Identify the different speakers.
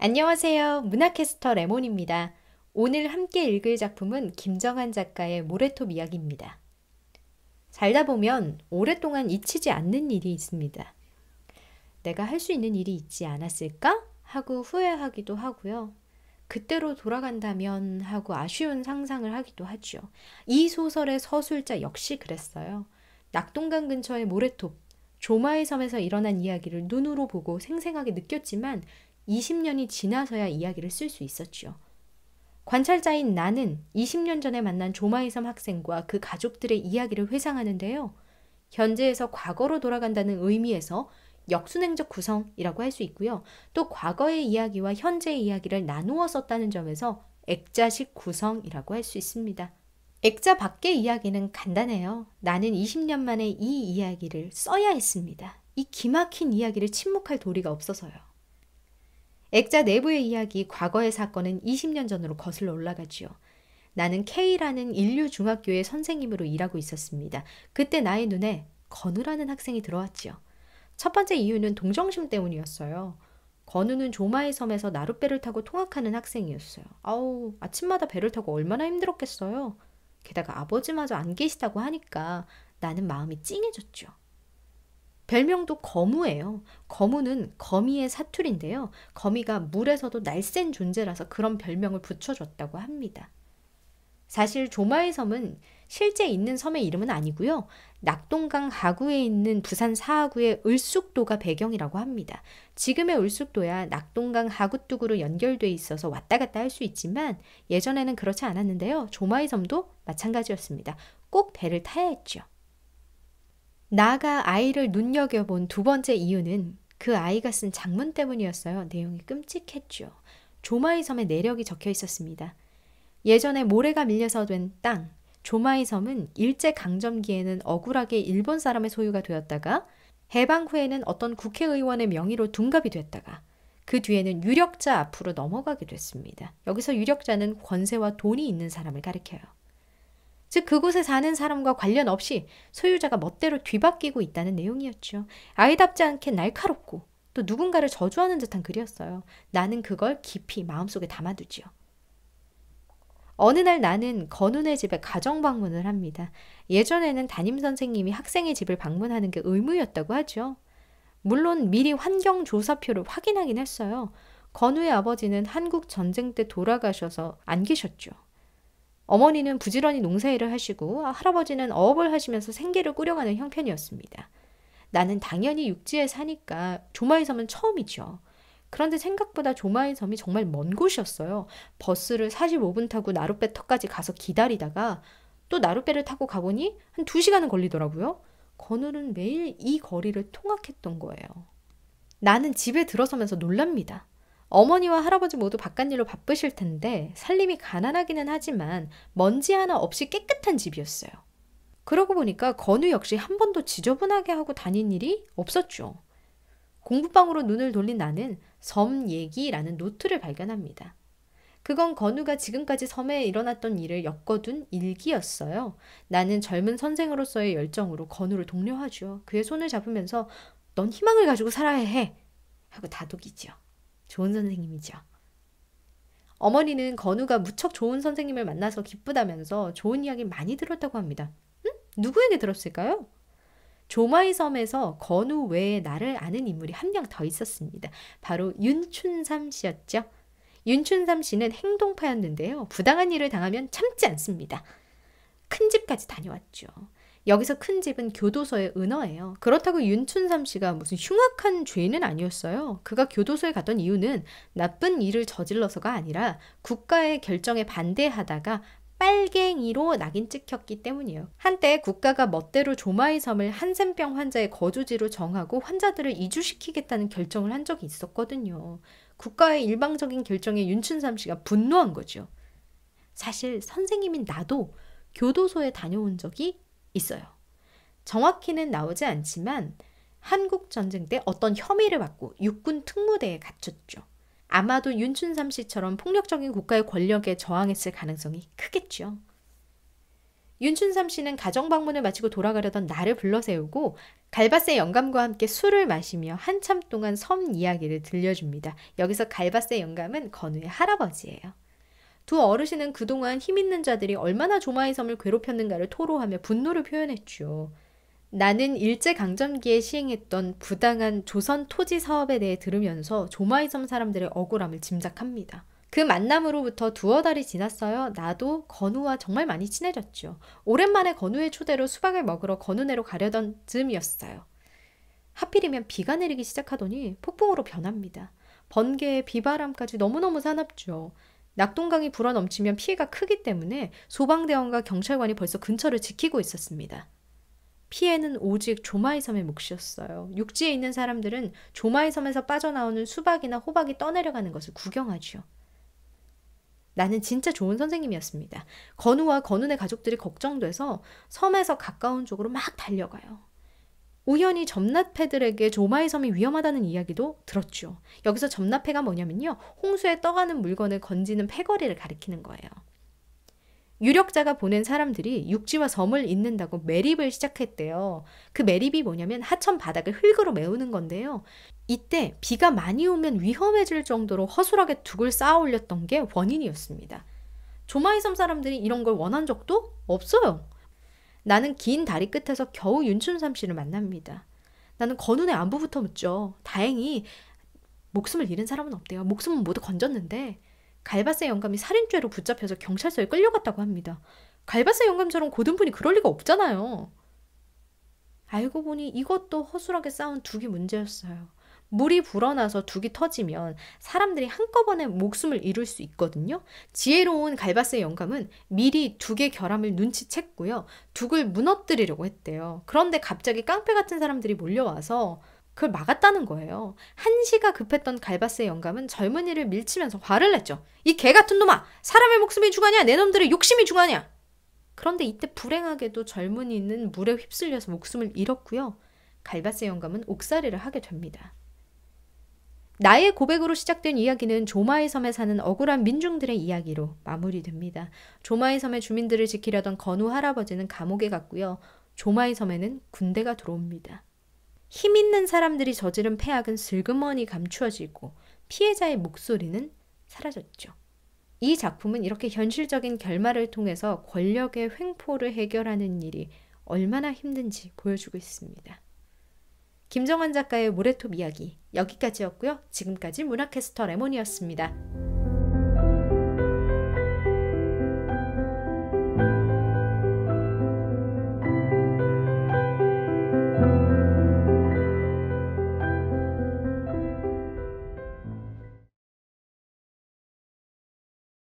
Speaker 1: 안녕하세요. 문학캐스터 레몬입니다. 오늘 함께 읽을 작품은 김정한 작가의 모래톱 이야기입니다. 살다 보면 오랫동안 잊히지 않는 일이 있습니다. 내가 할 수 있는 일이 있지 않았을까? 하고 후회하기도 하고요. 그때로 돌아간다면 하고 아쉬운 상상을 하기도 하죠. 이 소설의 서술자 역시 그랬어요. 낙동강 근처의 모래톱, 조마의 섬에서 일어난 이야기를 눈으로 보고 생생하게 느꼈지만 20년이 지나서야 이야기를 쓸 수 있었죠. 관찰자인 나는 20년 전에 만난 조마의 섬 학생과 그 가족들의 이야기를 회상하는데요. 현재에서 과거로 돌아간다는 의미에서 역순행적 구성이라고 할 수 있고요. 또 과거의 이야기와 현재의 이야기를 나누어 썼다는 점에서 액자식 구성이라고 할 수 있습니다. 액자 밖의 이야기는 간단해요. 나는 20년 만에 이 이야기를 써야 했습니다. 이 기막힌 이야기를 침묵할 도리가 없어서요. 액자 내부의 이야기, 과거의 사건은 20년 전으로 거슬러 올라가지요. 나는 K라는 인류중학교의 선생님으로 일하고 있었습니다. 그때 나의 눈에 건우라는 학생이 들어왔지요. 첫 번째 이유는 동정심 때문이었어요. 건우는 조마의 섬에서 나룻배를 타고 통학하는 학생이었어요. 아우, 아침마다 배를 타고 얼마나 힘들었겠어요. 게다가 아버지마저 안 계시다고 하니까 나는 마음이 찡해졌죠. 별명도 거무예요. 거무는 거미의 사투리인데요. 거미가 물에서도 날쌘 존재라서 그런 별명을 붙여줬다고 합니다. 사실 조마의 섬은 실제 있는 섬의 이름은 아니고요. 낙동강 하구에 있는 부산 사하구의 을숙도가 배경이라고 합니다. 지금의 을숙도야 낙동강 하구뚝으로 연결돼 있어서 왔다 갔다 할 수 있지만 예전에는 그렇지 않았는데요. 조마의 섬도 마찬가지였습니다. 꼭 배를 타야 했죠. 나가 아이를 눈여겨본 두 번째 이유는 그 아이가 쓴 장문 때문이었어요. 내용이 끔찍했죠. 조마의 섬에 내력이 적혀 있었습니다. 예전에 모래가 밀려서 된 땅, 조마의 섬은 일제강점기에는 억울하게 일본 사람의 소유가 되었다가 해방 후에는 어떤 국회의원의 명의로 둔갑이 됐다가 그 뒤에는 유력자 앞으로 넘어가게 됐습니다. 여기서 유력자는 권세와 돈이 있는 사람을 가리켜요. 즉 그곳에 사는 사람과 관련 없이 소유자가 멋대로 뒤바뀌고 있다는 내용이었죠. 아이답지 않게 날카롭고 또 누군가를 저주하는 듯한 글이었어요. 나는 그걸 깊이 마음속에 담아두지요. 어느 날 나는 건우네 집에 가정 방문을 합니다. 예전에는 담임선생님이 학생의 집을 방문하는 게 의무였다고 하죠. 물론 미리 환경조사표를 확인하긴 했어요. 건우의 아버지는 한국 전쟁 때 돌아가셔서 안 계셨죠. 어머니는 부지런히 농사일을 하시고 할아버지는 어업을 하시면서 생계를 꾸려가는 형편이었습니다. 나는 당연히 육지에 사니까 조마의 섬은 처음이죠. 그런데 생각보다 조마의 섬이 정말 먼 곳이었어요. 버스를 45분 타고 나룻배 터까지 가서 기다리다가 또 나룻배를 타고 가보니 한 2시간은 걸리더라고요. 건우는 매일 이 거리를 통학했던 거예요. 나는 집에 들어서면서 놀랍니다. 어머니와 할아버지 모두 바깥일로 바쁘실 텐데 살림이 가난하기는 하지만 먼지 하나 없이 깨끗한 집이었어요. 그러고 보니까 건우 역시 한 번도 지저분하게 하고 다닌 일이 없었죠. 공부방으로 눈을 돌린 나는 섬 얘기라는 노트를 발견합니다. 그건 건우가 지금까지 섬에 일어났던 일을 엮어둔 일기였어요. 나는 젊은 선생으로서의 열정으로 건우를 독려하죠. 그의 손을 잡으면서 넌 희망을 가지고 살아야 해 하고 다독이죠. 좋은 선생님이죠. 어머니는 건우가 무척 좋은 선생님을 만나서 기쁘다면서 좋은 이야기 많이 들었다고 합니다. 누구에게 들었을까요? 조마의 섬에서 건우 외에 나를 아는 인물이 한 명 더 있었습니다. 바로 윤춘삼 씨였죠. 윤춘삼 씨는 행동파였는데요. 부당한 일을 당하면 참지 않습니다. 큰 집까지 다녀왔죠. 여기서 큰 집은 교도소의 은어예요. 그렇다고 윤춘삼 씨가 무슨 흉악한 죄인은 아니었어요. 그가 교도소에 갔던 이유는 나쁜 일을 저질러서가 아니라 국가의 결정에 반대하다가 빨갱이로 낙인 찍혔기 때문이에요. 한때 국가가 멋대로 조마의 섬을 한센병 환자의 거주지로 정하고 환자들을 이주시키겠다는 결정을 한 적이 있었거든요. 국가의 일방적인 결정에 윤춘삼 씨가 분노한 거죠. 사실 선생님인 나도 교도소에 다녀온 적이 있어요. 정확히는 나오지 않지만 한국전쟁 때 어떤 혐의를 받고 육군 특무대에 갇혔죠. 아마도 윤춘삼 씨처럼 폭력적인 국가의 권력에 저항했을 가능성이 크겠죠. 윤춘삼 씨는 가정 방문을 마치고 돌아가려던 나를 불러 세우고 갈바세 영감과 함께 술을 마시며 한참 동안 섬 이야기를 들려줍니다. 여기서 갈바세 영감은 건우의 할아버지예요. 두 어르신은 그동안 힘있는 자들이 얼마나 조마이 섬을 괴롭혔는가를 토로하며 분노를 표현했죠. 나는 일제강점기에 시행했던 부당한 조선 토지 사업에 대해 들으면서 조마이 섬 사람들의 억울함을 짐작합니다. 그 만남으로부터 두어 달이 지났어요. 나도 건우와 정말 많이 친해졌죠. 오랜만에 건우의 초대로 수박을 먹으러 건우네로 가려던 즈음이었어요. 하필이면 비가 내리기 시작하더니 폭풍으로 변합니다. 번개에 비바람까지 너무너무 사납죠. 낙동강이 불어넘치면 피해가 크기 때문에 소방대원과 경찰관이 벌써 근처를 지키고 있었습니다. 피해는 오직 조마이 섬의 몫이었어요. 육지에 있는 사람들은 조마이 섬에서 빠져나오는 수박이나 호박이 떠내려가는 것을 구경하죠. 나는 진짜 좋은 선생님이었습니다. 건우와 건우네 가족들이 걱정돼서 섬에서 가까운 쪽으로 막 달려가요. 우연히 점납해들에게 조마이 섬이 위험하다는 이야기도 들었죠. 여기서 점납해가 뭐냐면요. 홍수에 떠가는 물건을 건지는 패거리를 가리키는 거예요. 유력자가 보낸 사람들이 육지와 섬을 잇는다고 매립을 시작했대요. 그 매립이 뭐냐면 하천 바닥을 흙으로 메우는 건데요. 이때 비가 많이 오면 위험해질 정도로 허술하게 둑을 쌓아 올렸던 게 원인이었습니다. 조마이 섬 사람들이 이런 걸 원한 적도 없어요. 나는 긴 다리 끝에서 겨우 윤춘삼 씨를 만납니다. 나는 건우네 안부부터 묻죠. 다행히 목숨을 잃은 사람은 없대요. 목숨은 모두 건졌는데 갈바세 영감이 살인죄로 붙잡혀서 경찰서에 끌려갔다고 합니다. 갈바세 영감처럼 고든 분이 그럴 리가 없잖아요. 알고 보니 이것도 허술하게 쌓은 둑이 문제였어요. 물이 불어나서 둑이 터지면 사람들이 한꺼번에 목숨을 잃을 수 있거든요. 지혜로운 갈바세 영감은 미리 둑의 결함을 눈치챘고요. 둑을 무너뜨리려고 했대요. 그런데 갑자기 깡패 같은 사람들이 몰려와서 그걸 막았다는 거예요. 한시가 급했던 갈바세 영감은 젊은이를 밀치면서 화를 냈죠. 이 개같은 놈아! 사람의 목숨이 중하냐? 내 놈들의 욕심이 중하냐? 그런데 이때 불행하게도 젊은이는 물에 휩쓸려서 목숨을 잃었고요. 갈바세 영감은 옥살이를 하게 됩니다. 나의 고백으로 시작된 이야기는 조마이 섬에 사는 억울한 민중들의 이야기로 마무리됩니다. 조마이 섬의 주민들을 지키려던 건우 할아버지는 감옥에 갔고요. 조마이 섬에는 군대가 들어옵니다. 힘 있는 사람들이 저지른 폐악은 슬그머니 감추어지고 피해자의 목소리는 사라졌죠. 이 작품은 이렇게 현실적인 결말을 통해서 권력의 횡포를 해결하는 일이 얼마나 힘든지 보여주고 있습니다. 김정환 작가의 모래톱 이야기 여기까지였고요. 지금까지 문화캐스터 레몬이었습니다.